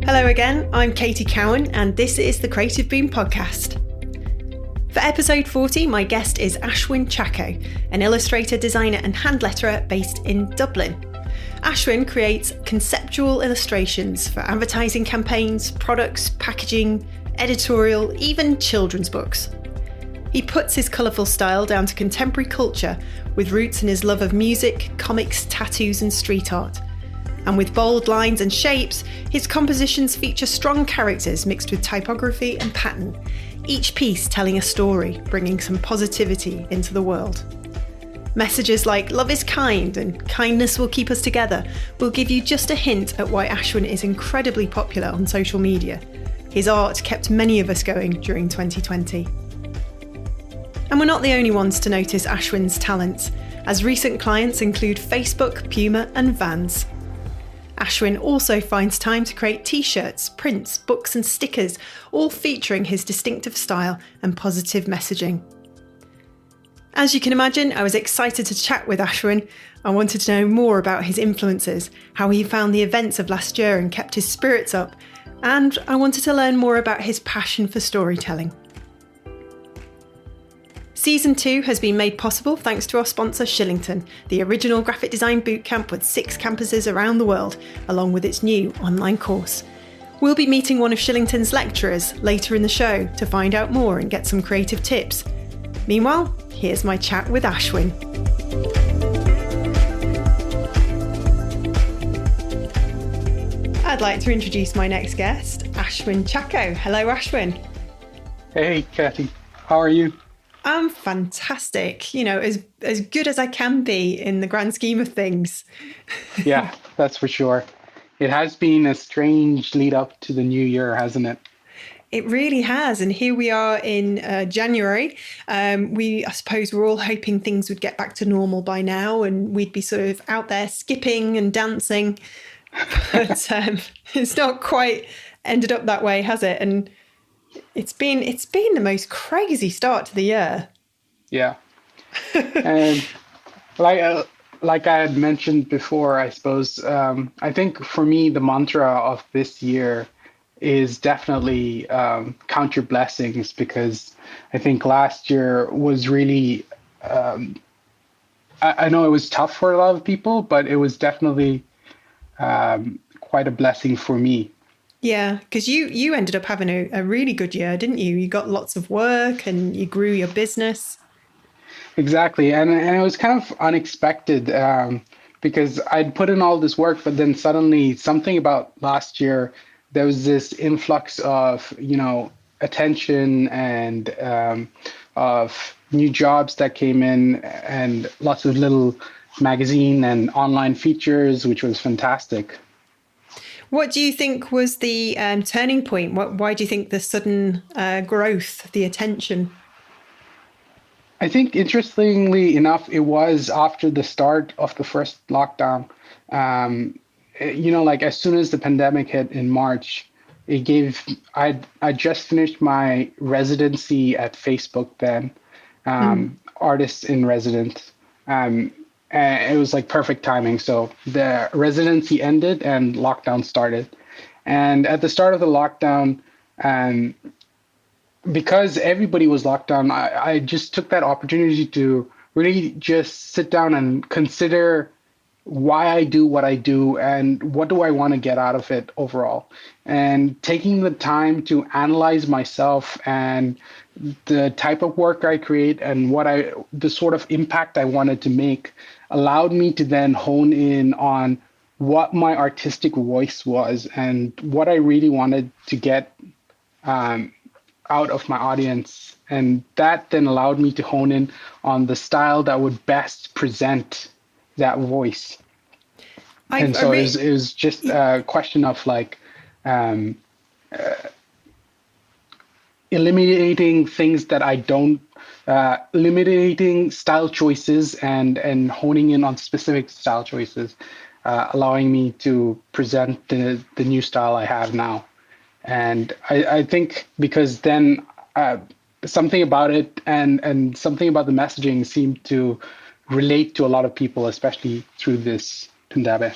Hello again, I'm Katie Cowan and this is the Creative Boom Podcast. For episode 40, my guest is Ashwin Chacko, an illustrator, designer and hand letterer based in Dublin. Ashwin creates conceptual illustrations for advertising campaigns, products, packaging, editorial, even children's books. He puts his colourful style down to contemporary culture with roots in his love of music, comics, tattoos and street art. And with bold lines and shapes, his compositions feature strong characters mixed with typography and pattern, each piece telling a story, bringing some positivity into the world. Messages like love is kind and kindness will keep us together will give you just a hint at why Ashwin is incredibly popular on social media. His art kept many of us going during 2020. And we're not the only ones to notice Ashwin's talents, as recent clients include Facebook, Puma and Vans. Ashwin also finds time to create t-shirts, prints, books and stickers, all featuring his distinctive style and positive messaging. As you can imagine, I was excited to chat with Ashwin. I wanted to know more about his influences, how he found the events of last year and kept his spirits up, and I wanted to learn more about his passion for storytelling. Season 2 has been made possible thanks to our sponsor Shillington, the original graphic design bootcamp with 6 campuses around the world, along with its new online course. We'll be meeting one of Shillington's lecturers later in the show to find out more and get some creative tips. Meanwhile, here's my chat with Ashwin. I'd like to introduce my next guest, Ashwin Chacko. Hello, Ashwin. Hey, Katie. How are you? I'm fantastic. You know, as good as I can be in the grand scheme of things. Yeah, that's for sure. It has been a strange lead up to the new year, hasn't it? It really has. And here we are in January. I suppose we're all hoping things would get back to normal by now and we'd be sort of out there skipping and dancing. But it's not quite ended up that way, has it? And it's been the most crazy start to the year. Yeah. And like I had mentioned before, I suppose, I think for me, the mantra of this year is definitely count your blessings, because I think last year was really, I know it was tough for a lot of people, but it was definitely quite a blessing for me. Yeah, because you ended up having a really good year, didn't you? You got lots of work and you grew your business. Exactly. And it was kind of unexpected because I'd put in all this work, but then suddenly something about last year, there was this influx of, attention and of new jobs that came in and lots of little magazine and online features, which was fantastic. What do you think was the turning point? Why do you think the sudden growth, the attention? I think, interestingly enough, it was after the start of the first lockdown. Like as soon as the pandemic hit in March, I just finished my residency at Facebook then, artist in residence. And it was like perfect timing. So the residency ended and lockdown started. And at the start of the lockdown, because everybody was locked down, I just took that opportunity to really just sit down and consider why I do what I do and what do I want to get out of it overall. And taking the time to analyze myself and the type of work I create and the sort of impact I wanted to make allowed me to then hone in on what my artistic voice was and what I really wanted to get out of my audience. And that then allowed me to hone in on the style that would best present that voice. It was just a question of like eliminating things that I don't, eliminating style choices and honing in on specific style choices, allowing me to present the new style I have now. And I think because then something about it and something about the messaging seemed to relate to a lot of people, especially through this pandemic.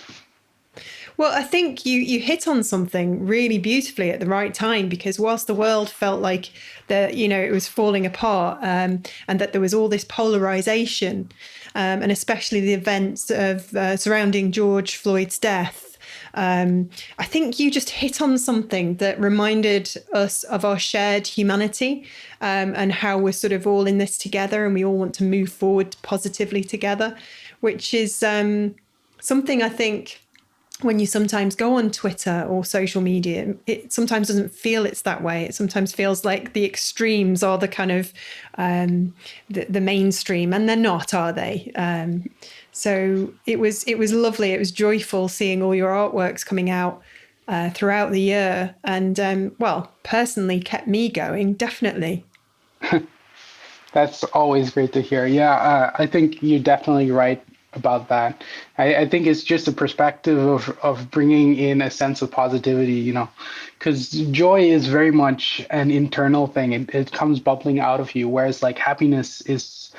Well, I think you hit on something really beautifully at the right time, because whilst the world felt like it was falling apart, and that there was all this polarization, and especially the events of surrounding George Floyd's death, I think you just hit on something that reminded us of our shared humanity, and how we're sort of all in this together and we all want to move forward positively together, which is something I think when you sometimes go on Twitter or social media, it sometimes doesn't feel it's that way. It sometimes feels like the extremes are the kind of the mainstream, and they're not, are they? So it was lovely. It was joyful seeing all your artworks coming out throughout the year, and personally kept me going, definitely. That's always great to hear. Yeah, I think you're definitely right about that. I think it's just a perspective of bringing in a sense of positivity, because joy is very much an internal thing. It comes bubbling out of you, whereas like happiness is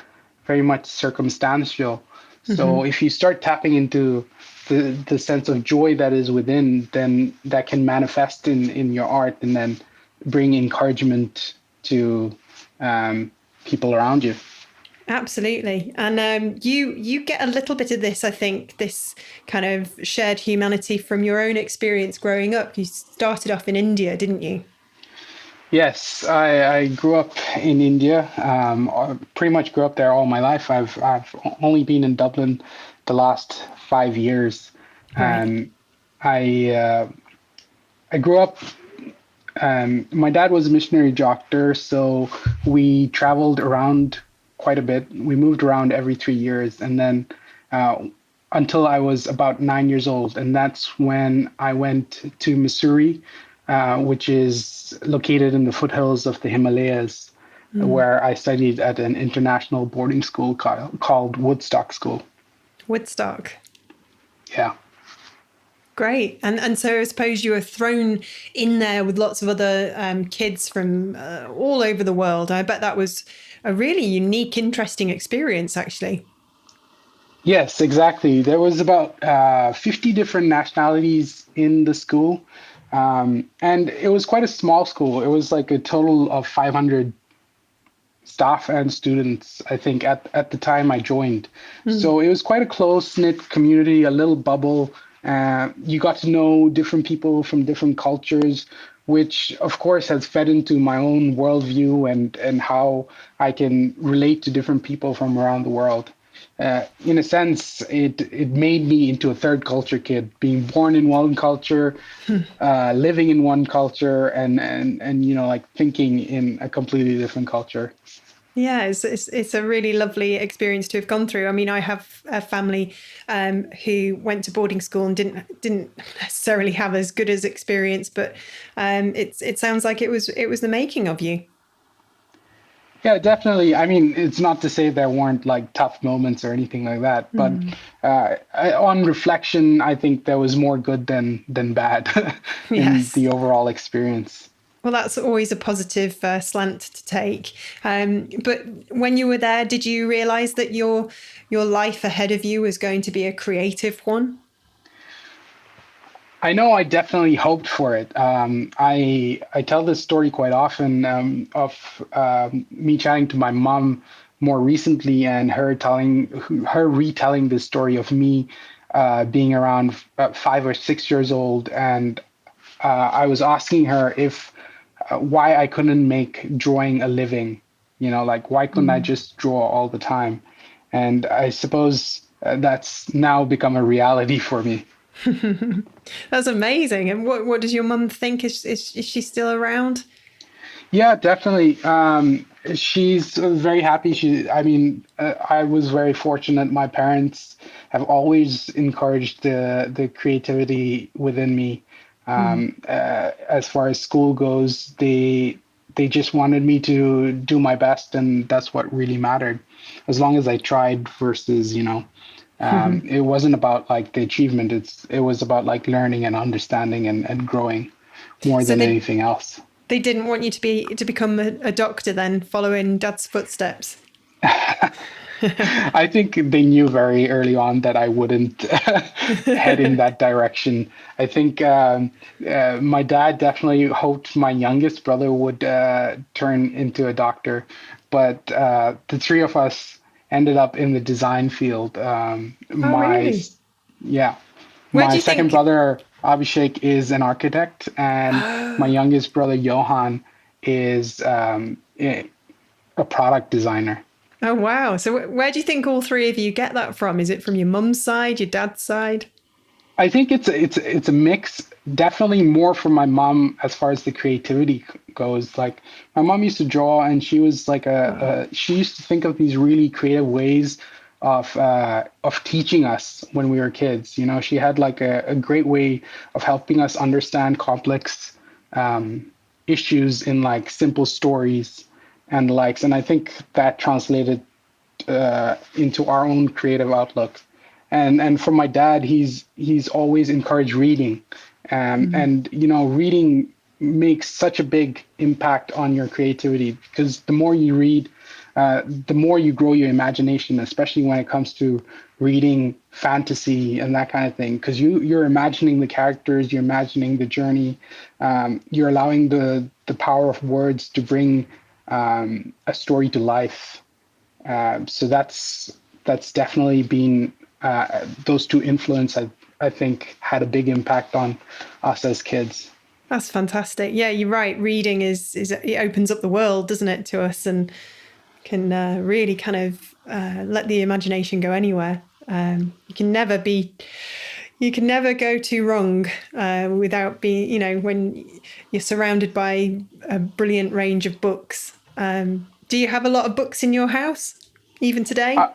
very much circumstantial. So if you start tapping into the sense of joy that is within, then that can manifest in your art and then bring encouragement to people around you. Absolutely. And you get a little bit of this, I think, this kind of shared humanity from your own experience growing up. You started off in India, didn't you? Yes, I grew up in India. Pretty much grew up there all my life. I've only been in Dublin the last 5 years, Right. and I grew up. My dad was a missionary doctor, so we traveled around quite a bit. We moved around every 3 years, and then uh, until I was about 9 years old, and that's when I went to Missouri, which is located in the foothills of the Himalayas, where I studied at an international boarding school called Woodstock School. Woodstock. Yeah. Great. And so I suppose you were thrown in there with lots of other kids from all over the world. I bet that was a really unique, interesting experience, actually. Yes, exactly. There was about 50 different nationalities in the school, and it was quite a small school. It was like a total of 500 staff and students, I think, at the time I joined. So it was quite a close-knit community, a little bubble. You got to know different people from different cultures, which of course has fed into my own worldview and how I can relate to different people from around the world. In a sense, it made me into a third culture kid, being born in one culture, living in one culture, and like thinking in a completely different culture. Yeah, it's a really lovely experience to have gone through. I mean, I have a family who went to boarding school and didn't necessarily have as good as experience, but it sounds like it was the making of you. Yeah, definitely. I mean, it's not to say there weren't like tough moments or anything like that, but on reflection, I think there was more good than bad in Yes. the overall experience. Well, that's always a positive slant to take. But when you were there, did you realize that your life ahead of you was going to be a creative one? I know I definitely hoped for it. I tell this story quite often of me chatting to my mom more recently and her retelling this story of me being around 5 or 6 years old, and I was asking her if why I couldn't make drawing a living. Like why couldn't I just draw all the time? And I suppose that's now become a reality for me. That's amazing. And what does your mum think? Is she still around? Yeah, definitely. She's very happy. I mean, I was very fortunate. My parents have always encouraged the creativity within me. As far as school goes, they just wanted me to do my best, and that's what really mattered. As long as I tried, versus it wasn't about like the achievement. It was about like learning and understanding and growing more So than they anything else. they didn't want you to become a doctor then, following dad's footsteps. I think they knew very early on that I wouldn't head in that direction. I think my dad definitely hoped my youngest brother would turn into a doctor, but the three of us ended up in the design field. Oh, really? Yeah, Where do my you second think? brother Abhishek is an architect, and my Oh, youngest brother Johan is a product designer. oh, wow. So where do you think all three of you get that from? Is it from your mum's side, your dad's side? I think it's a mix. Definitely more from my mom as far as the creativity goes. Like my mom used to draw, and she was like Oh, she used to think of these really creative ways of teaching us when we were kids. You know, she had like a great way of helping us understand complex um, issues in like simple stories and likes. And I think that translated into our own creative outlook. And from my dad, he's always encouraged reading, mm, and you know, reading makes such a big impact on your creativity because the more you read, the more you grow your imagination, especially when it comes to reading fantasy and that kind of thing. Because you're imagining the characters, you're imagining the journey, you're allowing the power of words to bring a story to life. So that's definitely been those two influences. I think had a big impact on us as kids. that's fantastic. Yeah, you're right. Reading is it opens up the world, doesn't it, to us, and can really kind of let the imagination go anywhere. You can never go too wrong without being, when you're surrounded by a brilliant range of books. Do you have a lot of books in your house, even today? Uh,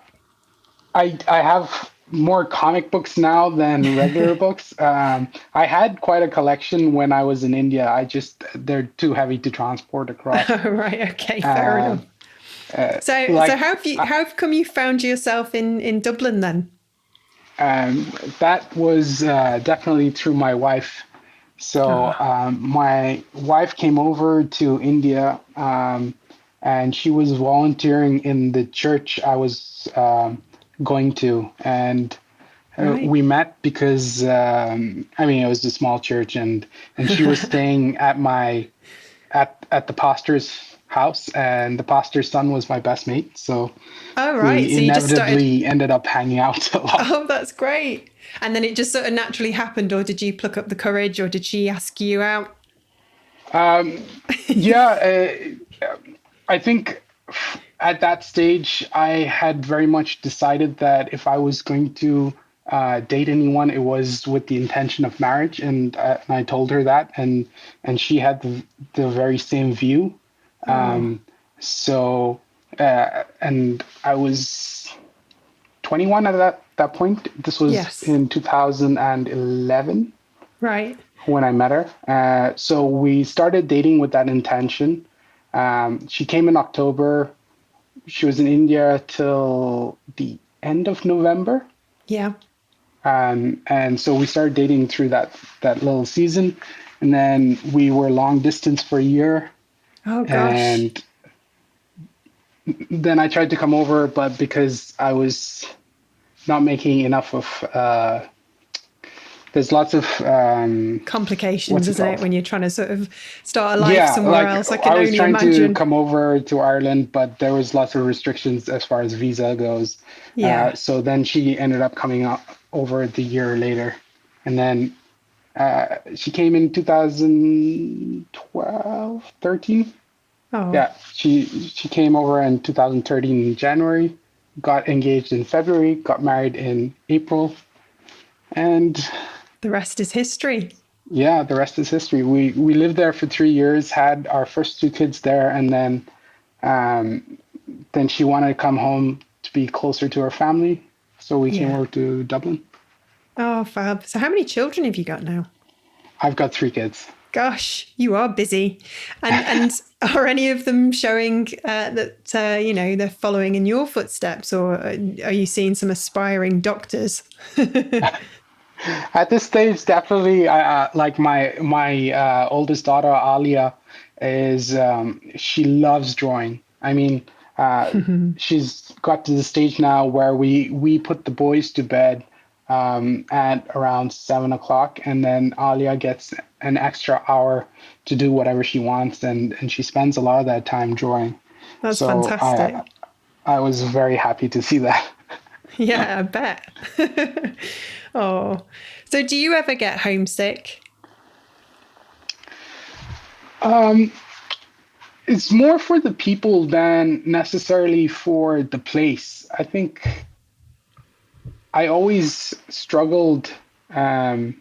I have more comic books now than regular books. I had quite a collection when I was in India. I just they're too heavy to transport across. Right. Okay. Fair enough. Um, So like how have come you found yourself in Dublin then? that was definitely through my wife. So Oh, my wife came over to India, and she was volunteering in the church I was going to, and right. we met because I mean it was a small church, and she was staying at my at the pastor's house, and the pastor's son was my best mate. So Oh, right. we So you just started. inevitably ended up hanging out a lot. Oh, that's great. And then it just sort of naturally happened, or did you pluck up the courage, or did she ask you out? Yeah, I think at that stage, I had very much decided that if I was going to date anyone, it was with the intention of marriage, and I told her that, and she had the very same view. Oh, So, and I was 21 at that point. This was yes. in 2011 Right. when I met her. So we started dating with that intention. She came in October. She was in India till the end of November. Yeah. And so we started dating through that little season. And then we were long distance for a year. Oh, gosh. And then I tried to come over, but because I was not making enough of, there's lots of, Complications, what's it isn't it, called? when you're trying to sort of start a life Yeah, somewhere like else? I I can was only trying to imagine. come over to Ireland, but there was lots of restrictions as far as visa goes. Yeah. So then she ended up coming up over the year later, and then she came in 2012, 13. Oh, Yeah, she came over in 2013 in January, got engaged in February, got married in April, and the rest is history. yeah, the rest is history. We lived there for 3 years, had our first two kids there, and um, then she wanted to come home to be closer to her family, so we came Yeah. over to Dublin. Oh, fab. So how many children have you got now? I've got three kids. Gosh, you are busy. And are any of them showing that they're following in your footsteps, or are you seeing some aspiring doctors? At this stage, definitely, like my oldest daughter Alia is she loves drawing. I mean, She's got to the stage now where we put the boys to bed at around 7 o'clock, and then Alia gets an extra hour to do whatever she wants, and she spends a lot of that time drawing. That's So fantastic. I was very happy to see that. Yeah, I bet. Oh, so do you ever get homesick? It's more for the people than necessarily for the place. I think I always struggled um,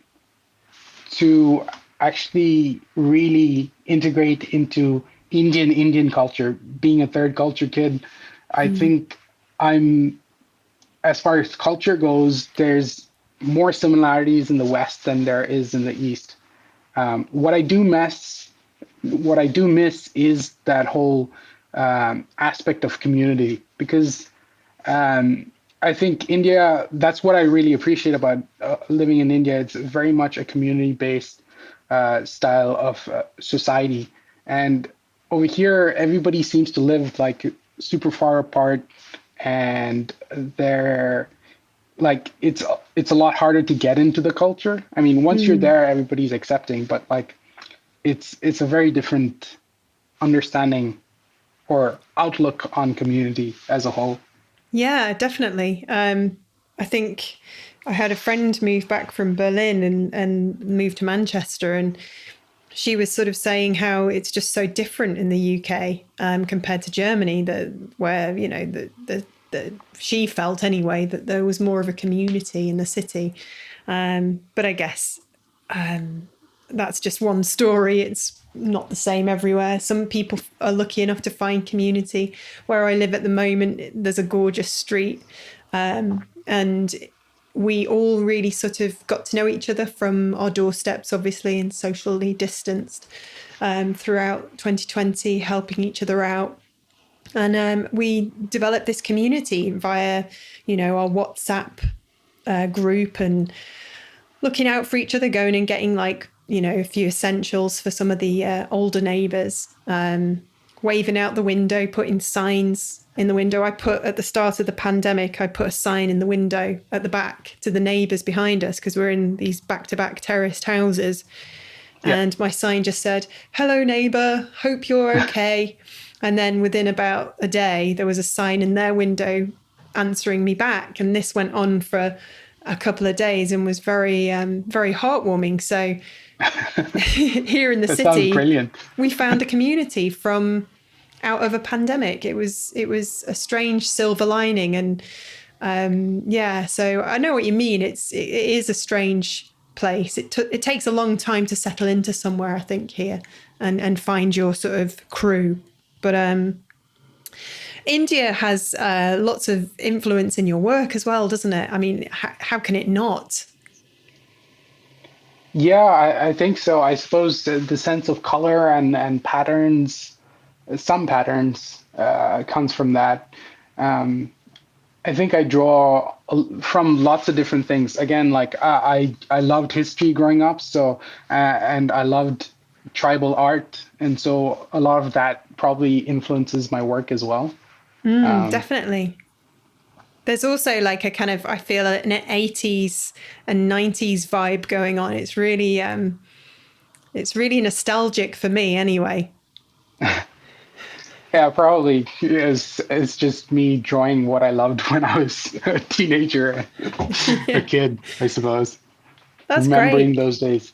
to actually really integrate into Indian culture. Being a third culture kid, I think I'm, as far as culture goes, there's more similarities in the West than there is in the East. What I do miss is that whole aspect of community, because I think India, that's what I really appreciate about living in India. It's very much a community based style of society. And over here, everybody seems to live like super far apart, and they're like it's a lot harder to get into the culture. I mean, once you're there, everybody's accepting, but like it's a very different understanding or outlook on community as a whole. Yeah, definitely. I think I had a friend move back from Berlin and move to Manchester, and she was sort of saying how it's just so different in the UK compared to Germany, that where the she felt anyway that there was more of a community in the city. But I guess that's just one story. It's not the same everywhere. Some people are lucky enough to find community. Where I live at the moment, there's a gorgeous street, and we all really sort of got to know each other from our doorsteps, obviously, and socially distanced throughout 2020, helping each other out. And we developed this community via, our WhatsApp group, and looking out for each other, going and getting a few essentials for some of the older neighbours, waving out the window, putting signs in the window. I put at the start of the pandemic, I put a sign in the window at the back to the neighbours behind us, because we're in these back-to-back terraced houses. Yeah. And my sign just said, "Hello, neighbour, hope you're okay." And then within about a day, there was a sign in their window answering me back. And this went on for a couple of days and was very, very heartwarming. So here in the That sounds city, brilliant. we found a community from out of a pandemic. It was a strange silver lining. And so I know what you mean. It is a strange place. It takes a long time to settle into somewhere, I think, here and find your sort of crew. But India has lots of influence in your work as well, doesn't it? I mean, how can it not? Yeah, I think so. I suppose the sense of color and patterns, some patterns, comes from that. Um, I think I draw from lots of different things. Again, like I loved history growing up, so and I loved tribal art, and so a lot of that probably influences my work as well. Definitely. There's also like a kind of, I feel, an 80s and 90s vibe going on. It's really nostalgic for me anyway. Yeah, probably it's just me drawing what I loved when I was a teenager, a Yeah, kid, I suppose, that's remembering great. those days.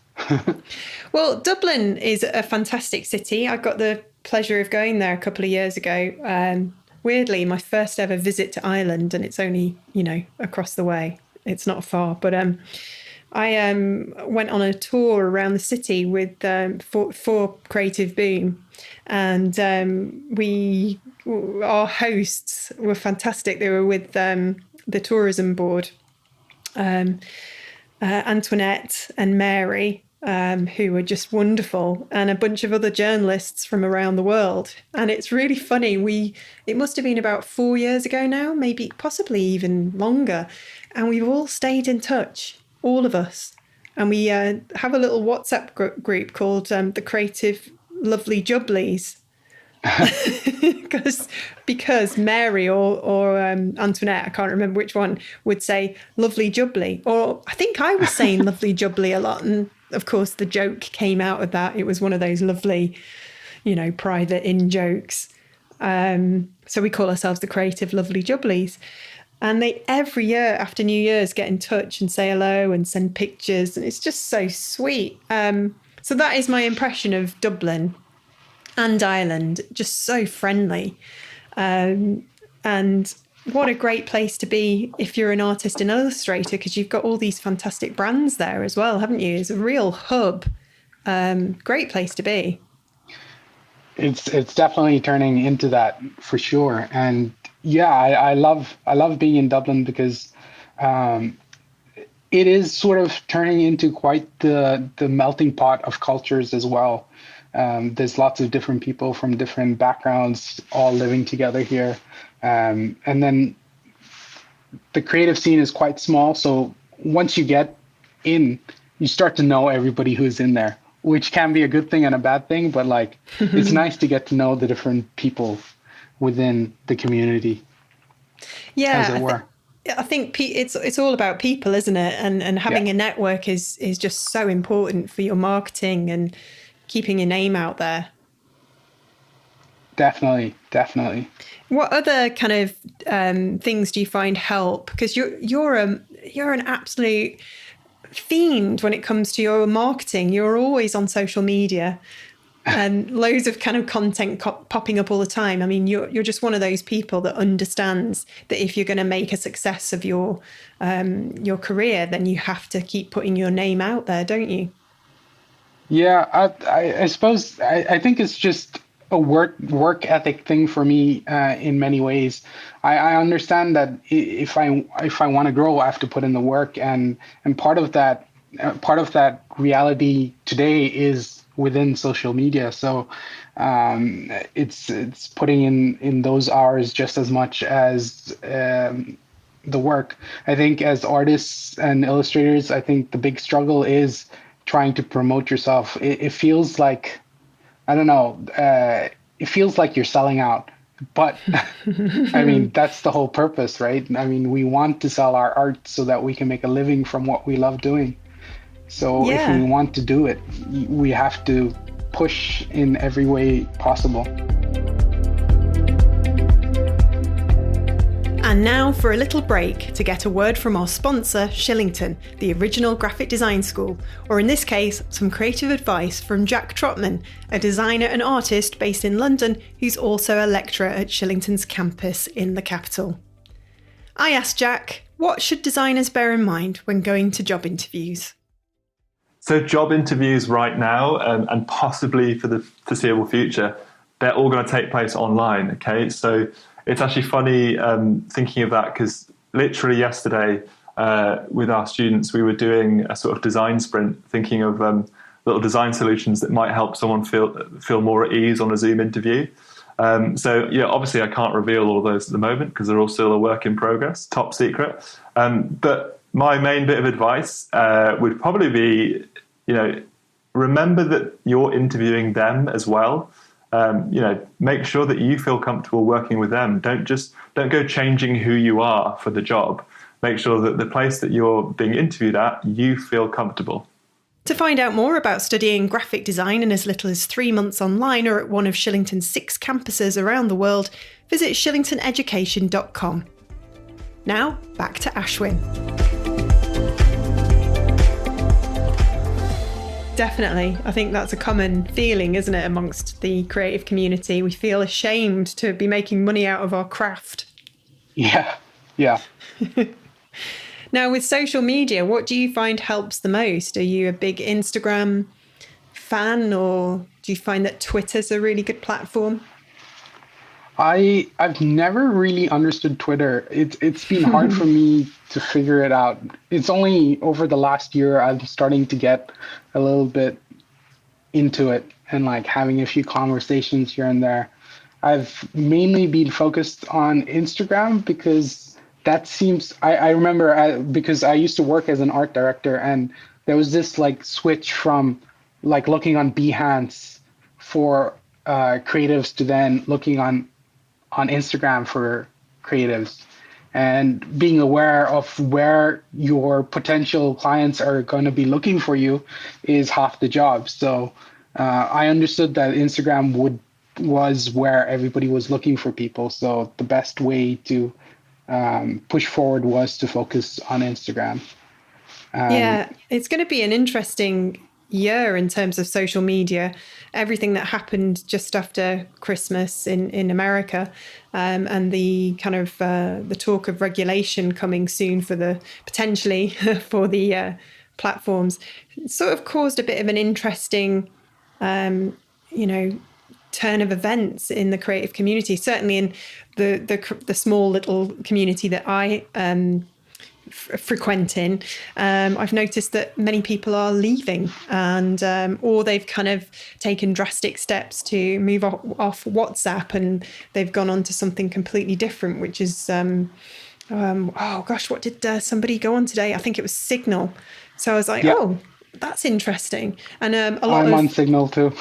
Well, Dublin is a fantastic city. I got the pleasure of going there a couple of years ago. Weirdly, my first ever visit to Ireland, and it's only, across the way. It's not far, but I went on a tour around the city with for Creative Boom, and our hosts were fantastic. They were with the tourism board, Antoinette and Mary, who were just wonderful, and a bunch of other journalists from around the world. And it's really funny. It must have been about 4 years ago now, maybe possibly even longer. And we've all stayed in touch, all of us. And we have a little WhatsApp group called the Creative Lovely Jubblies. because Mary or Antoinette, I can't remember which one, would say lovely jubbly, or I think I was saying lovely jubbly a lot, and of course the joke came out of that. It was one of those lovely, private in jokes. So we call ourselves the Creative Lovely Jubblies. And they every year after New Year's get in touch and say hello and send pictures. And it's just so sweet. So that is my impression of Dublin and Ireland, just so friendly. And what a great place to be if you're an artist and illustrator, because you've got all these fantastic brands there as well, haven't you? It's a real hub. Great place to be. It's definitely turning into that for sure. And yeah, I love being in Dublin because it is sort of turning into quite the melting pot of cultures as well. There's lots of different people from different backgrounds all living together here. And then the creative scene is quite small. So once you get in, you start to know everybody who's in there, which can be a good thing and a bad thing. But like, it's nice to get to know the different people within the community. Yeah, as it were. I think it's all about people, isn't it? And having a network is just so important for your marketing and keeping your name out there. Definitely. What other kind of things do you find help? Because you're an absolute fiend when it comes to your marketing. You're always on social media. And loads of kind of content popping up all the time. I mean, you're just one of those people that understands that if you're going to make a success of your career, then you have to keep putting your name out there, don't you? Yeah, I suppose I think it's just a work ethic thing for me in many ways. I understand that if I want to grow, I have to put in the work, and part of that reality today is within social media. So it's putting in those hours just as much as the work. I think as artists and illustrators, I think the big struggle is trying to promote yourself. It feels like, I don't know, it feels like you're selling out. But I mean, that's the whole purpose, right? I mean, we want to sell our art so that we can make a living from what we love doing. So if we want to do it, we have to push in every way possible. And now for a little break to get a word from our sponsor, Shillington, the original graphic design school, or in this case, some creative advice from Jack Trotman, a designer and artist based in London who's also a lecturer at Shillington's campus in the capital. I asked Jack, what should designers bear in mind when going to job interviews? So job interviews right now, and possibly for the foreseeable future, they're all going to take place online, okay? So it's actually funny thinking of that, because literally yesterday with our students, we were doing a sort of design sprint, thinking of little design solutions that might help someone feel more at ease on a Zoom interview. So yeah, obviously I can't reveal all of those at the moment because they're all still a work in progress, top secret. But my main bit of advice would probably be, remember that you're interviewing them as well. Make sure that you feel comfortable working with them. Don't go changing who you are for the job. Make sure that the place that you're being interviewed at, you feel comfortable. To find out more about studying graphic design in as little as 3 months online or at one of Shillington's 6 campuses around the world, visit shillingtoneducation.com. Now, back to Ashwin. Definitely. I think that's a common feeling, isn't it, amongst the creative community? We feel ashamed to be making money out of our craft. Yeah. Now, with social media, what do you find helps the most? Are you a big Instagram fan, or do you find that Twitter's a really good platform? I've never really understood Twitter. It's been hard for me to figure it out. It's only over the last year I'm starting to get a little bit into it and like having a few conversations here and there. I've mainly been focused on Instagram because that seems, I remember because I used to work as an art director, and there was this like switch from like looking on Behance for creatives to then looking on Instagram for creatives, and being aware of where your potential clients are going to be looking for you is half the job. So I understood that Instagram was where everybody was looking for people. So the best way to push forward was to focus on Instagram. Yeah, it's going to be an interesting year in terms of social media. Everything that happened just after Christmas in America, and the kind of the talk of regulation coming soon for the potentially for the platforms, sort of caused a bit of an interesting, you know, turn of events in the creative community. Certainly in the small little community that I frequenting, I've noticed that many people are leaving, and or they've kind of taken drastic steps to move off WhatsApp, and they've gone on to something completely different, which is oh gosh, what did somebody go on today? I think it was Signal. So I was like, Yeah, oh, that's interesting. And a lot I'm of on Signal too.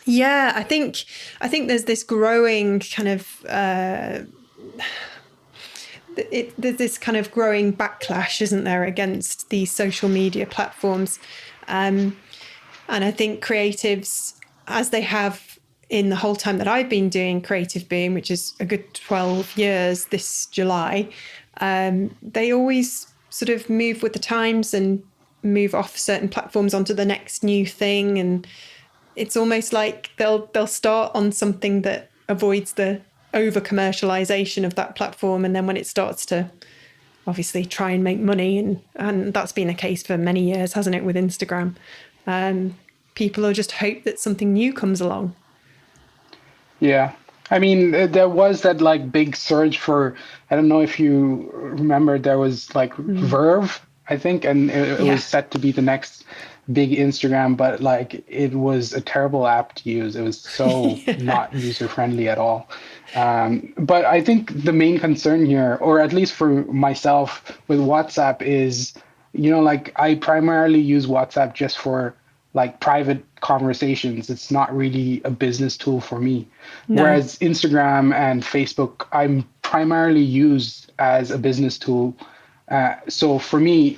yeah, I think there's this growing kind of there's this kind of growing backlash, isn't there, against these social media platforms. And I think creatives, as they have in the whole time that I've been doing Creative Boom, which is a good 12 years this July, they always sort of move with the times and move off certain platforms onto the next new thing. And it's almost like they'll start on something that avoids the over commercialization of that platform, and then when it starts to obviously try and make money, and that's been the case for many years, hasn't it, with Instagram, people will just hope that something new comes along. Yeah. I mean, there was that like big surge for, I don't know if you remember, there was like Verve, I think, and it Yeah. was set to be the next big Instagram, but like it was a terrible app to use. It was so Yeah. not user friendly at all. But I think the main concern here, or at least for myself with WhatsApp, is, like I primarily use WhatsApp just for like private conversations. It's not really a business tool for me. No. Whereas Instagram and Facebook, I'm primarily used as a business tool. So for me,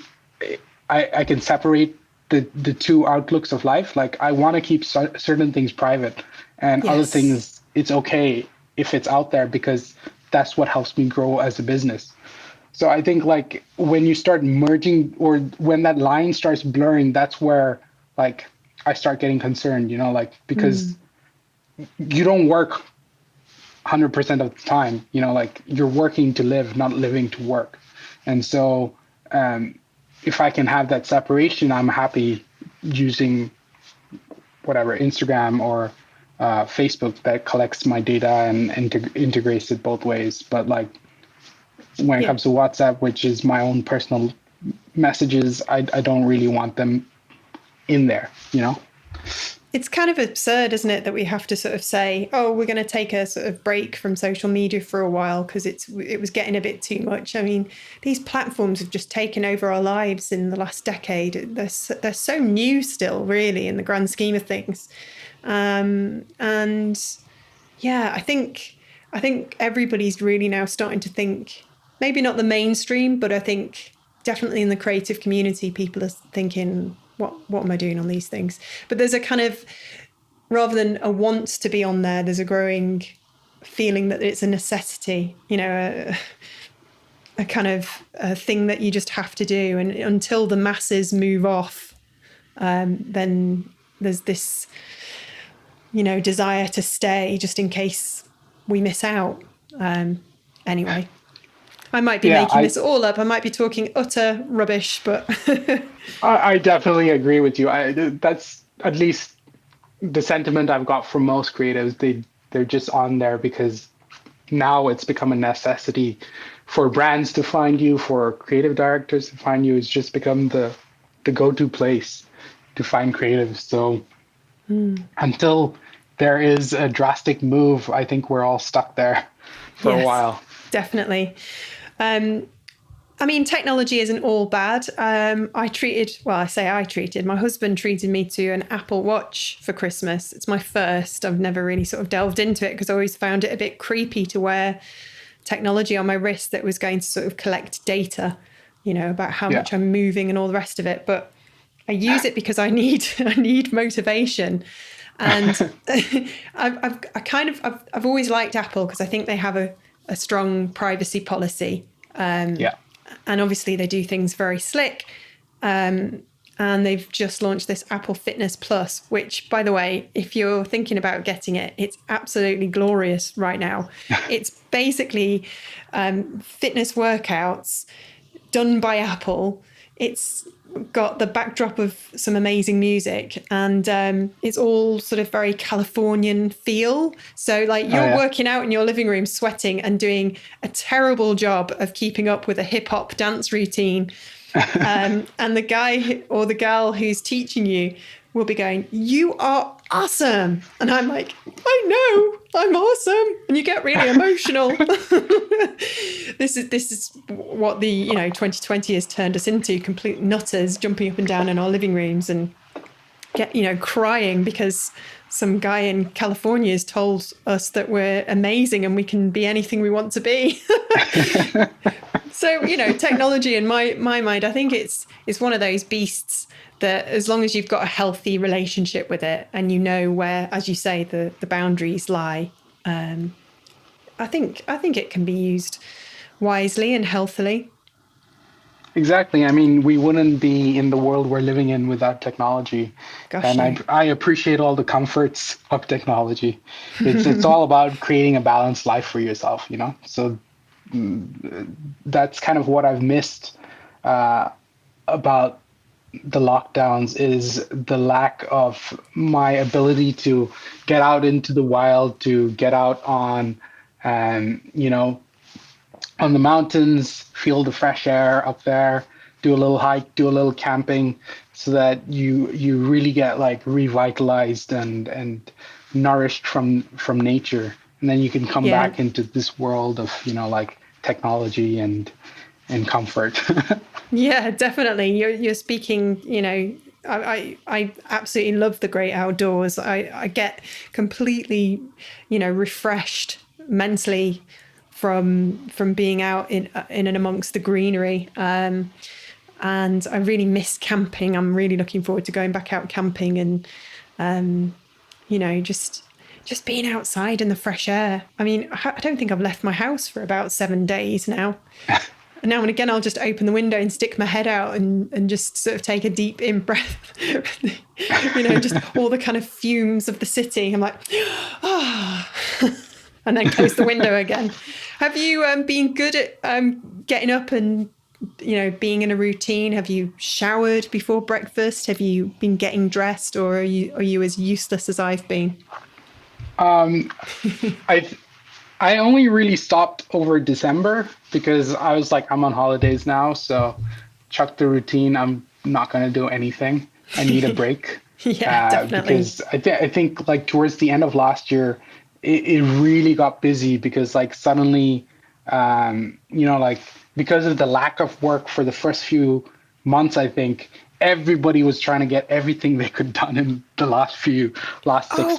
I can separate the two outlooks of life. Like I want to keep certain things private, and other Yes. things it's okay if it's out there, because that's what helps me grow as a business. So I think like when you start merging, or when that line starts blurring, that's where like I start getting concerned, like because you don't work 100% of the time, like you're working to live, not living to work. And so if I can have that separation, I'm happy using whatever, Instagram or Facebook, that collects my data and integrates it both ways. But like when it Yeah. comes to WhatsApp, which is my own personal messages, I don't really want them in there. It's kind of absurd, isn't it, that we have to sort of say, oh, we're going to take a sort of break from social media for a while because it was getting a bit too much. I mean, these platforms have just taken over our lives in the last decade. They're so new still, really, in the grand scheme of things. And yeah, I think everybody's really now starting to think, maybe not the mainstream, but I think definitely in the creative community, people are thinking, what am I doing on these things? But there's a kind of, rather than a want to be on there, there's a growing feeling that it's a necessity, a kind of a thing that you just have to do. And until the masses move off, then there's this, desire to stay just in case we miss out. Anyway, I might be Yeah, making this all up. I might be talking utter rubbish, but I definitely agree with you. That's at least the sentiment I've got from most creatives. They're just on there because now it's become a necessity for brands to find you, for creative directors to find you. It's just become the go-to place to find creatives. So until there is a drastic move, I think we're all stuck there for a yes, while. definitely. Um, I mean, technology isn't all bad. My husband treated me to an Apple Watch for Christmas. It's my first. I've never really sort of delved into it because I always found it a bit creepy to wear technology on my wrist that was going to sort of collect data, about how much I'm moving and all the rest of it. But I use it because I need motivation. And I've always liked Apple because I think they have a strong privacy policy. And obviously they do things very slick. And they've just launched this Apple Fitness Plus, which, by the way, if you're thinking about getting it, it's absolutely glorious right now. It's basically fitness workouts done by Apple. It's got the backdrop of some amazing music, and it's all sort of very Californian feel. So like you're working out in your living room, sweating and doing a terrible job of keeping up with a hip hop dance routine. And the guy or the girl who's teaching you will be going, "You are awesome." And I'm like, "I know, I'm awesome." And you get really emotional. This is what the 2020 has turned us into, complete nutters jumping up and down in our living rooms and crying because some guy in California has told us that we're amazing and we can be anything we want to be. So, technology in my mind, I think it's one of those beasts that as long as you've got a healthy relationship with it and where, as you say, the boundaries lie, I think it can be used wisely and healthily. Exactly. I mean, we wouldn't be in the world we're living in without technology. Gosh, and I appreciate all the comforts of technology. It's all about creating a balanced life for yourself, So that's kind of what I've missed about the lockdowns is the lack of my ability to get out into the wild, to get out on, on the mountains, feel the fresh air up there, do a little hike, do a little camping, so that you really get like revitalized and nourished from nature. And then you can come back into this world of, like technology and comfort. Yeah, definitely. You're speaking, I absolutely love the great outdoors. I get completely, refreshed mentally from being out in and amongst the greenery. And I really miss camping. I'm really looking forward to going back out camping and, just being outside in the fresh air. I mean, I don't think I've left my house for about 7 days now. And now and again, I'll just open the window and stick my head out and just sort of take a deep in breath, just all the kind of fumes of the city. I'm like, ah, and then close the window again. Have you been good at getting up and, being in a routine? Have you showered before breakfast? Have you been getting dressed, or are you as useless as I've been? I only really stopped over December because I was like, I'm on holidays now, so chuck the routine. I'm not going to do anything. I need a break. Yeah, definitely. Because I think like towards the end of last year, it really got busy because like suddenly, because of the lack of work for the first few months, I think everybody was trying to get everything they could done in the last 6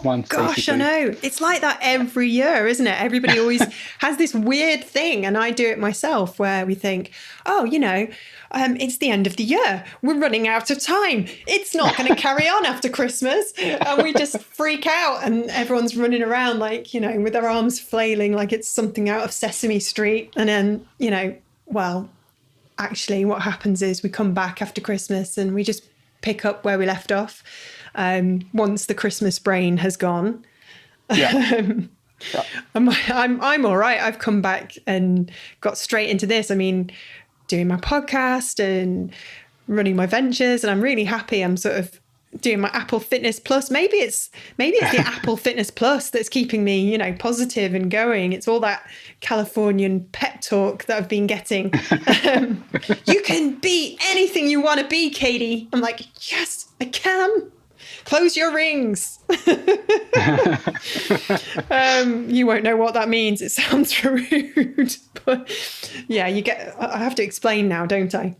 months. Gosh, basically. I know. It's like that every year, isn't it? Everybody always has this weird thing, and I do it myself, where we think, it's the end of the year. We're running out of time. It's not going to carry on after Christmas. And we just freak out, and everyone's running around like, with their arms flailing like it's something out of Sesame Street. And then, actually what happens is we come back after Christmas and we just pick up where we left off once the Christmas brain has gone. Yeah. I'm all right. I've come back and got straight into this. I mean, doing my podcast and running my ventures, and I'm really happy. I'm sort of doing my Apple Fitness Plus. Maybe it's the Apple Fitness Plus that's keeping me, positive and going. It's all that Californian pep talk that I've been getting. You can be anything you want to be, Katie. I'm like, yes, I can. Close your rings. You won't know what that means. It sounds rude, but yeah, I have to explain now, don't I?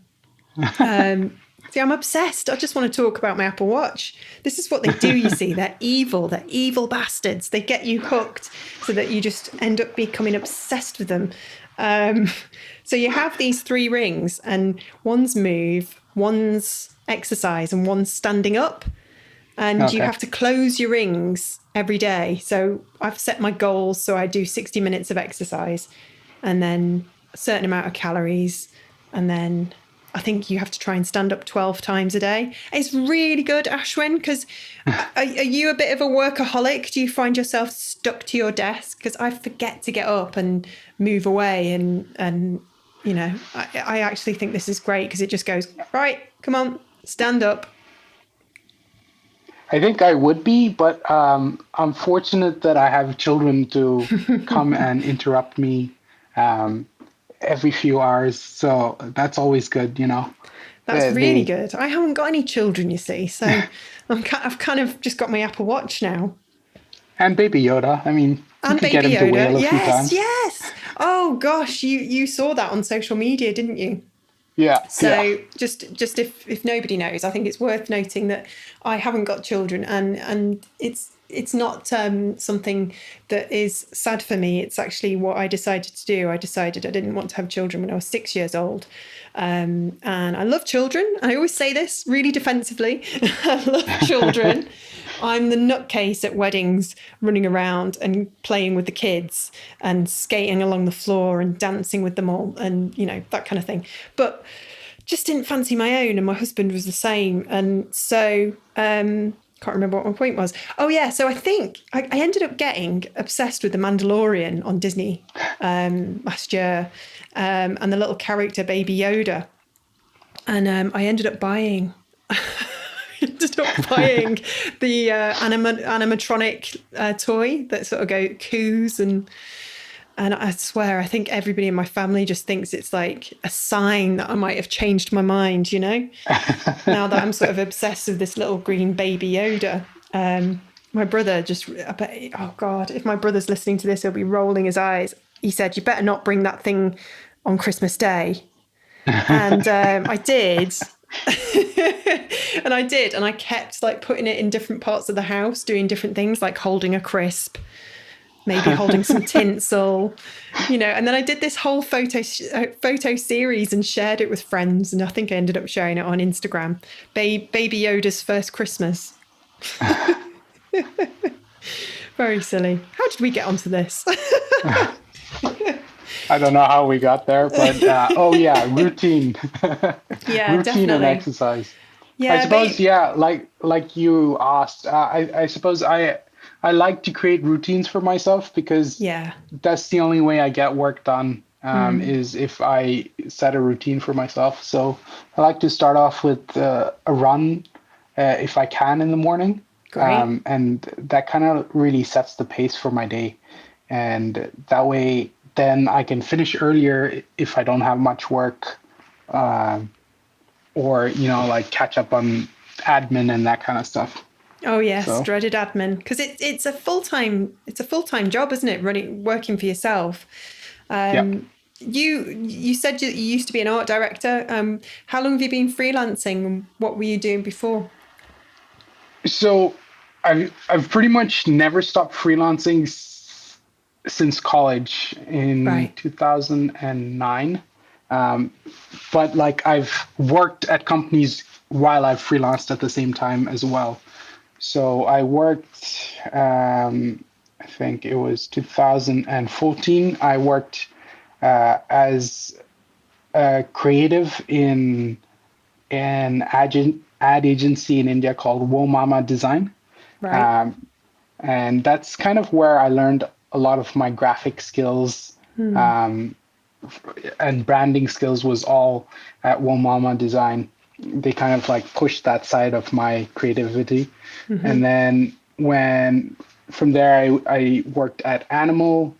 See, I'm obsessed. I just want to talk about my Apple Watch. This is what they do, you see. They're evil. They're evil bastards. They get you hooked so that you just end up becoming obsessed with them. So you have these 3 rings, and one's move, one's exercise, and one's standing up. And you have to close your rings every day. So I've set my goals. So I do 60 minutes of exercise and then a certain amount of calories, and then I think you have to try and stand up 12 times a day. It's really good, Ashwin, because are you a bit of a workaholic? Do you find yourself stuck to your desk? Because I forget to get up and move away. And you know, I actually think this is great because it just goes, right, come on, stand up. I think I would be, but I'm fortunate that I have children to come and interrupt me every few hours. So that's always good, you know. That's really good. I haven't got any children, you see. So I've kind of just got my Apple Watch now. And Baby Yoda. I mean, and you could get him to wail a few times. Yes. Oh, gosh. You saw that on social media, didn't you? Yeah. So just if nobody knows, I think it's worth noting that I haven't got children, and it's not something that is sad for me. It's actually what I decided to do. I decided I didn't want to have children when I was 6 years old. And I love children. I always say this really defensively. I love children. I'm the nutcase at weddings, running around and playing with the kids and skating along the floor and dancing with them all and, you know, that kind of thing. But just didn't fancy my own, and my husband was the same. And so can't remember what my point was. Oh, yeah. So I think I ended up getting obsessed with The Mandalorian on Disney last year, and the little character Baby Yoda. And I ended up buying the animatronic toy that sort of coos, and I swear I think everybody in my family just thinks it's like a sign that I might have changed my mind, you know, now that I'm sort of obsessed with this little green Baby Yoda. My brother oh God, if my brother's listening to this, he'll be rolling his eyes. He said, "You better not bring that thing on Christmas Day." And I did. And I did. And I kept like putting it in different parts of the house, doing different things like holding a crisp, maybe holding some tinsel, you know. And then I did this whole photo series and shared it with friends. And I think I ended up sharing it on Instagram. Baby Yoda's first Christmas. Very silly. How did we get onto this? I don't know how we got there, but routine. Yeah, routine definitely. and exercise. Yeah, I suppose, like you asked, I suppose I like to create routines for myself because that's the only way I get work done is if I set a routine for myself. So I like to start off with a run if I can in the morning. Great. And that kind of really sets the pace for my day. And that way, then I can finish earlier if I don't have much work, or, you know, like catch up on admin and that kind of stuff. Oh yes, dreaded admin, because it's a full-time job, isn't it? Working for yourself. You said you used to be an art director. How long have you been freelancing, and what were you doing before? So I've pretty much never stopped freelancing since college in 2009. But like I've worked at companies while I've freelanced at the same time as well. So I worked, I think it was 2014. I worked as a creative in an ad agency in India called Wo Mama Design. Right. And that's kind of where I learned a lot of my graphic skills and branding skills was all at Wo Mama Design. They kind of like pushed that side of my creativity. Mm-hmm. And then from there, I worked at Animal,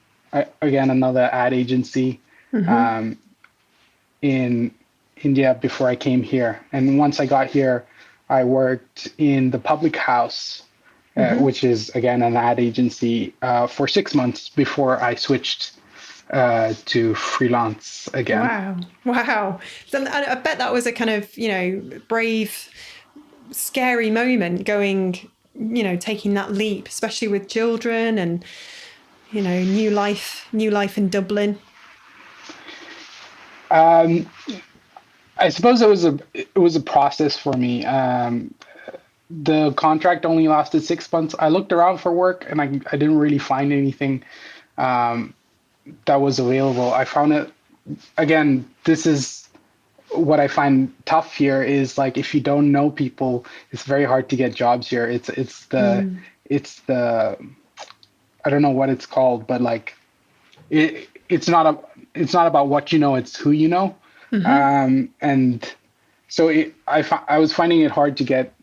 again, another ad agency in India before I came here. And once I got here, I worked in the public house, which is again an ad agency, for 6 months before I switched to freelance again. Wow. So I bet that was a kind of, brave, scary moment going, taking that leap, especially with children and, new life in Dublin. I suppose it was a process for me. The contract only lasted 6 months. I looked around for work and I didn't really find anything that was available. I found it again. This is what I find tough here is like if you don't know people, it's very hard to get jobs here. It's the I don't know what it's called, but like it's not about what you know, it's who you know. And so I was finding it hard to get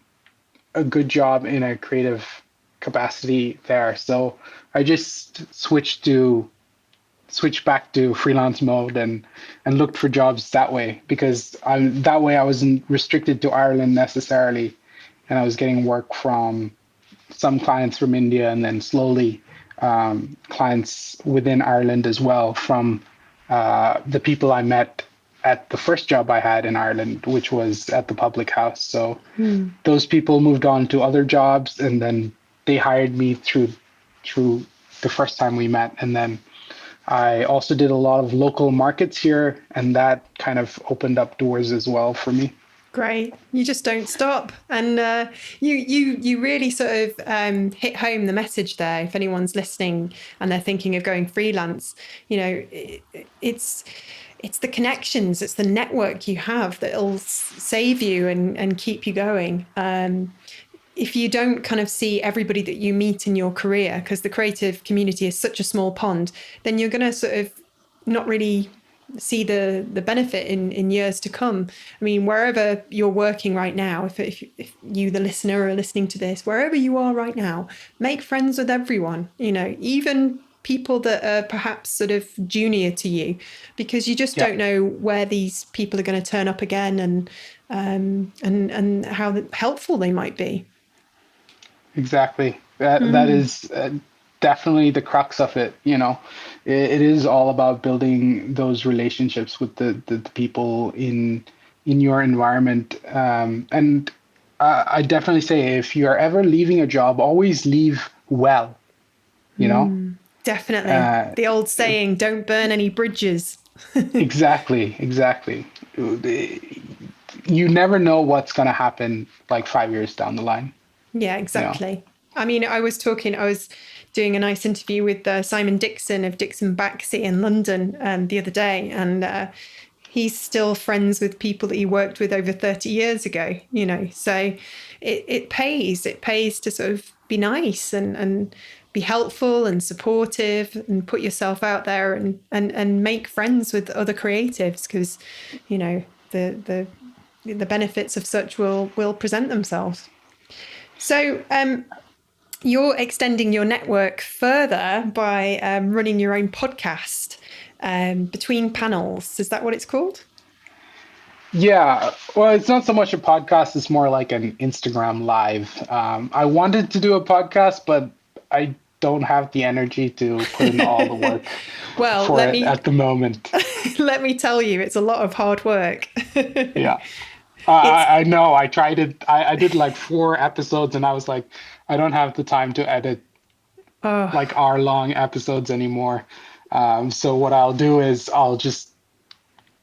a good job in a creative capacity there. So I just switched back to freelance mode and looked for jobs that way because that way I wasn't restricted to Ireland necessarily, and I was getting work from some clients from India and then slowly clients within Ireland as well from the people I met at the first job I had in Ireland, which was at the public house. So those people moved on to other jobs, and then they hired me through the first time we met. And then I also did a lot of local markets here, and that kind of opened up doors as well for me. Great. You just don't stop. And you really sort of hit home the message there. If anyone's listening and they're thinking of going freelance, it's the connections, it's the network you have that'll save you and keep you going. If you don't kind of see everybody that you meet in your career, because the creative community is such a small pond, then you're going to sort of not really see the benefit in years to come. I mean, wherever you're working right now, if you, the listener, are listening to this, wherever you are right now, make friends with everyone, even people that are perhaps sort of junior to you, because you just don't know where these people are going to turn up again and how helpful they might be. Exactly. That is definitely the crux of it. It is all about building those relationships with the people in your environment. And I definitely say if you're ever leaving a job, always leave well. Definitely. The old saying, don't burn any bridges. Exactly. You never know what's going to happen like 5 years down the line. Yeah, exactly. I mean, I was doing a nice interview with Simon Dixon of Dixon Baxi in London the other day, and he's still friends with people that he worked with over 30 years ago, so it pays to sort of be nice and be helpful and supportive and put yourself out there and make friends with other creatives, because, the benefits of such will present themselves. So you're extending your network further by running your own podcast, Between Panels. Is that what it's called? Yeah. Well, it's not so much a podcast. It's more like an Instagram live. I wanted to do a podcast, but I don't have the energy to put in all the work at the moment. Let me tell you, it's a lot of hard work. Yeah. I know. I tried it. I did like 4 episodes, and I was like, I don't have the time to edit like hour-long episodes anymore. So what I'll do is I'll just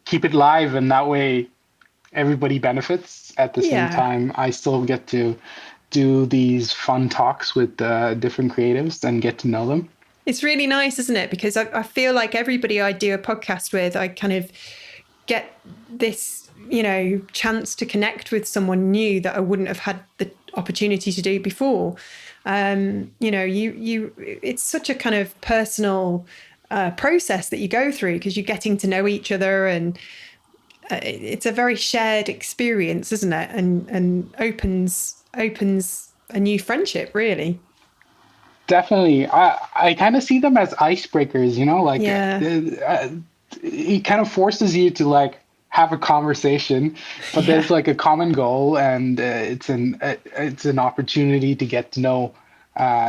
keep it live, and that way everybody benefits. At the same time, I still get to do these fun talks with different creatives and get to know them. It's really nice, isn't it? Because I feel like everybody I do a podcast with, I kind of get this chance to connect with someone new that I wouldn't have had the opportunity to do before. It's such a kind of personal process that you go through, because you're getting to know each other, and it's a very shared experience, isn't it? And opens a new friendship, really. Definitely. I kind of see them as icebreakers, it kind of forces you to like have a conversation, but Yeah. there's like a common goal, and it's an opportunity to get to know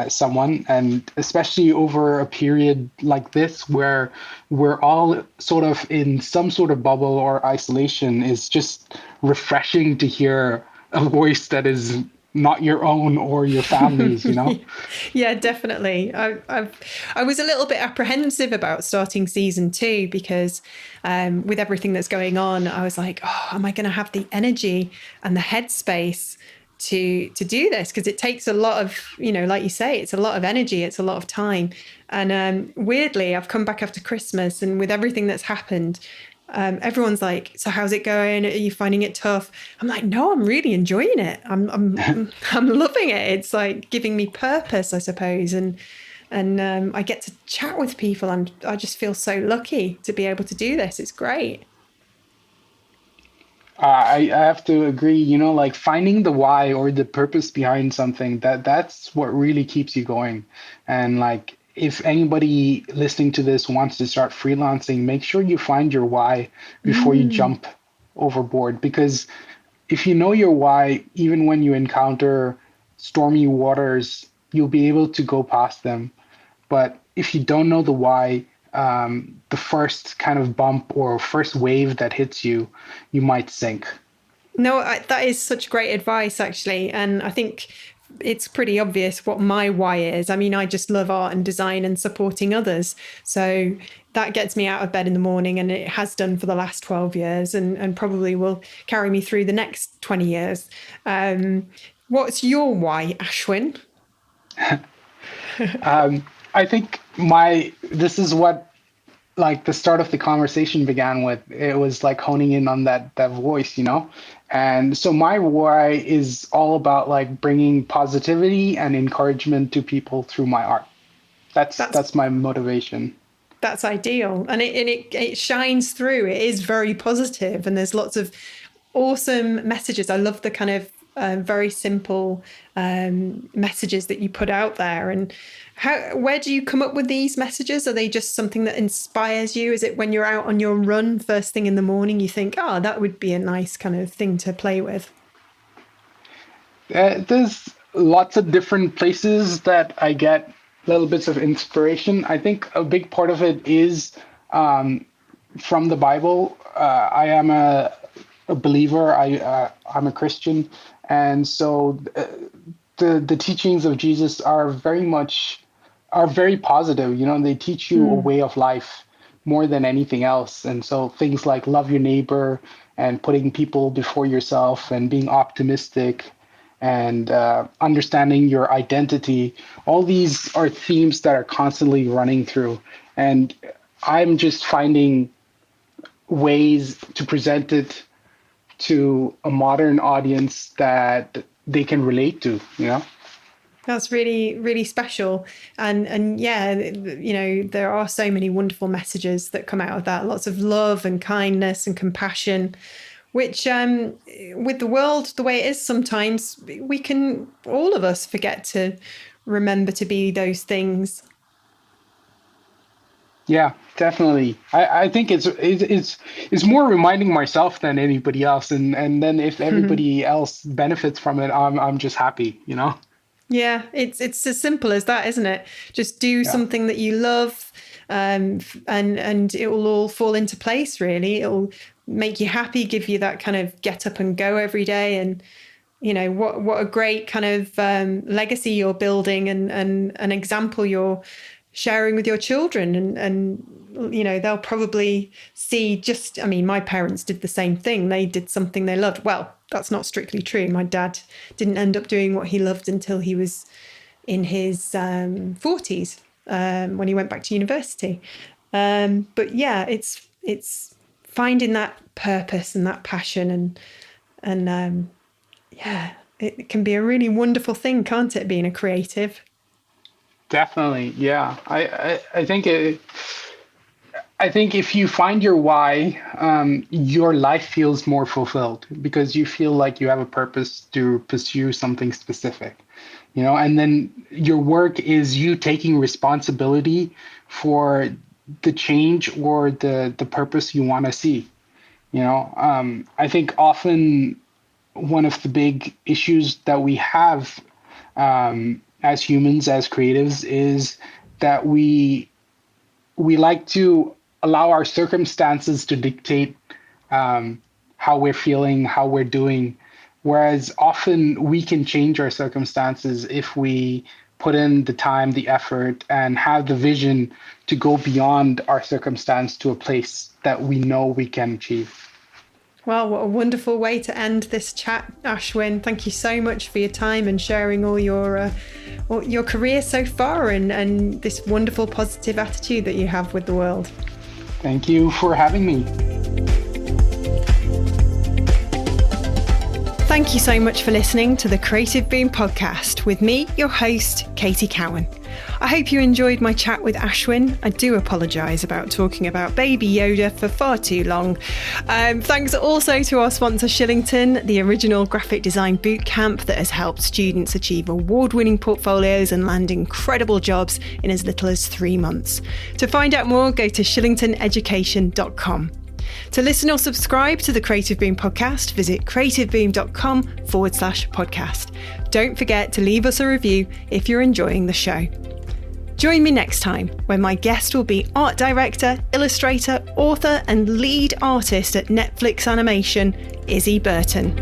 someone, and especially over a period like this where we're all sort of in some sort of bubble or isolation, is just refreshing to hear a voice that is not your own or your family's, you know? Yeah, definitely. I was a little bit apprehensive about starting season 2 because with everything that's going on, I was like, oh, am I going to have the energy and the headspace to do this? Because it takes a lot of, like you say, it's a lot of energy, it's a lot of time. And weirdly, I've come back after Christmas, and with everything that's happened, everyone's like, "So how's it going? Are you finding it tough?" I'm like, "No, I'm really enjoying it. I'm loving it. It's like giving me purpose, I suppose, and I get to chat with people. I just feel so lucky to be able to do this. It's great." I have to agree, like finding the why or the purpose behind something, that's what really keeps you going. And like if anybody listening to this wants to start freelancing, make sure you find your why before you Mm. jump overboard. Because if you know your why, even when you encounter stormy waters, you'll be able to go past them. But if you don't know the why, the first kind of bump or first wave that hits you, you might sink. No, that is such great advice, actually. And I think it's pretty obvious what my why is. I mean, I just love art and design and supporting others. So that gets me out of bed in the morning, and it has done for the last 12 years, and probably will carry me through the next 20 years. What's your why, Ashwin? I think this is what like the start of the conversation began with. It was like honing in on that voice, And so my why is all about like bringing positivity and encouragement to people through my art. That's That's that's my motivation. that's ideal, and it shines through. It is very positive, and there's lots of awesome messages. I love the kind of very simple messages that you put out there. And where do you come up with these messages? Are they just something that inspires you? Is it when you're out on your run first thing in the morning, you think, oh, that would be a nice kind of thing to play with? There's lots of different places that I get little bits of inspiration. I think a big part of it is from the Bible. I am a believer. I'm a Christian, and so the teachings of Jesus are very positive. They teach you a Hmm. way of life more than anything else. And so things like love your neighbor and putting people before yourself and being optimistic and understanding your identity, all these are themes that are constantly running through. And I'm just finding ways to present it to a modern audience that they can relate to. That's really, really special. And yeah, there are so many wonderful messages that come out of that. Lots of love and kindness and compassion, which with the world the way it is sometimes, we can, all of us, forget to remember to be those things. Yeah, definitely. I think it's more reminding myself than anybody else, and then if everybody else benefits from it, I'm just happy. Yeah, it's as simple as that, isn't it? Just do Yeah, something that you love, and it will all fall into place. Really, it will make you happy, give you that kind of get up and go every day. And what a great kind of legacy you're building, and an example you're sharing with your children. And they'll probably see, just, I mean, my parents did the same thing. They did something they loved. Well, that's not strictly true. My dad didn't end up doing what he loved until he was in his 40s, when he went back to university. But yeah, it's finding that purpose and that passion, and yeah, it can be a really wonderful thing, can't it, being a creative? definitely. Yeah, I think if you find your why, your life feels more fulfilled because you feel like you have a purpose to pursue something specific. And then your work is you taking responsibility for the change or the purpose you want to see. I think often one of the big issues that we have as humans, as creatives, is that we like to allow our circumstances to dictate how we're feeling, how we're doing, whereas often we can change our circumstances if we put in the time, the effort, and have the vision to go beyond our circumstance to a place that we know we can achieve. Well, what a wonderful way to end this chat, Ashwin. Thank you so much for your time and sharing all your career so far and this wonderful positive attitude that you have with the world. Thank you for having me. Thank you so much for listening to the Creative Boom podcast with me, your host, Katie Cowan. I hope you enjoyed my chat with Ashwin. I do apologise about talking about Baby Yoda for far too long. Thanks also to our sponsor Shillington, the original graphic design bootcamp that has helped students achieve award-winning portfolios and land incredible jobs in as little as 3 months. To find out more, go to shillingtoneducation.com. To listen or subscribe to the Creative Boom podcast, visit creativeboom.com/podcast. Don't forget to leave us a review if you're enjoying the show. Join me next time when my guest will be art director, illustrator, author, and lead artist at Netflix Animation, Izzy Burton.